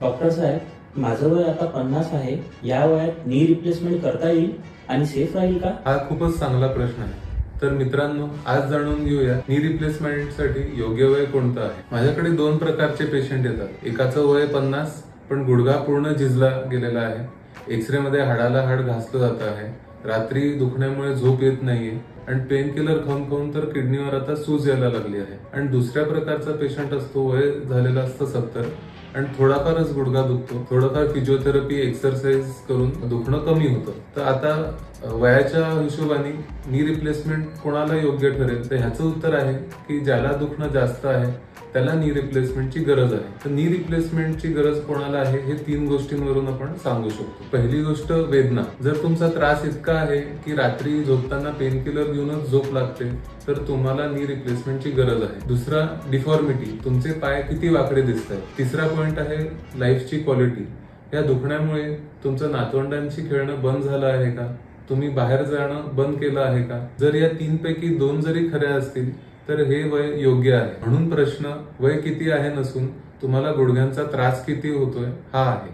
Doctor साहेब, माझं वय आता 50 आहे. या वयात नी रिप्लेसमेंट करता येईल आणि सेफ राहील का? हा खूपच चांगला प्रश्न आहे. तर मित्रांनो, आज जाणून घेऊया नी रिप्लेसमेंटसाठी योग्य वय कोणतं आहे. माझ्याकडे 2 प्रकारचे पेशंट येतात. एकाचं वय 50 पण गुडघा पूर्ण झिजला गेलेला आहे. एक्सरे मध्ये हाडाला हाड घासलं जात आहे. रात्री दुखण्यामुळे झोप येत नाहीये आणि पेन किलर खाऊन खाऊन तर किडनीवर आता सूज यायला लागली आहे. आणि दुसऱ्या प्रकारचा पेशंट असतो, वय झालेला असतं 70 आणि थोडाफारच गुडघा दुखतो. थोडंफार फिजिओथेरपी एक्सरसाइज करून दुखणं कमी होतं. तर आता वयाच्या हिशोबाने नी रिप्लेसमेंट कोणाला योग्य ठरेल, तर ह्याचं उत्तर आहे की ज्याला दुखणं जास्त आहे त्याला नी रिप्लेसमेंटची गरज आहे. तर नी रिप्लेसमेंटची गरज कोणाला आहे हे 3 गोष्टींवरून आपण सांगू शकतो. पहिली गोष्ट, वेदना. जर तुमचा त्रास इतका आहे की रात्री झोपताना पेन किलर घेऊनच झोप लागते, तर तुम्हाला नी रिप्लेसमेंटची गरज आहे. दुसरा, डिफॉर्मिटी. तुमचे पाय किती वाकडे दिसत आहेत. तिसरा पॉइंट आहे लाईफची क्वालिटी. या दुखण्यामुळे तुमचं नातवंडांशी खेळणं बंद झालं आहे का? तुम्ही बाहेर जाणं बंद केलं आहे का? जर या 3 पैकी 2 जरी खऱ्या असतील तर हे वय योग्य आहे. म्हणून प्रश्न वय किती आहे नसून तुम्हाला गुडघ्यांचा त्रास किती होतोय हा आहे.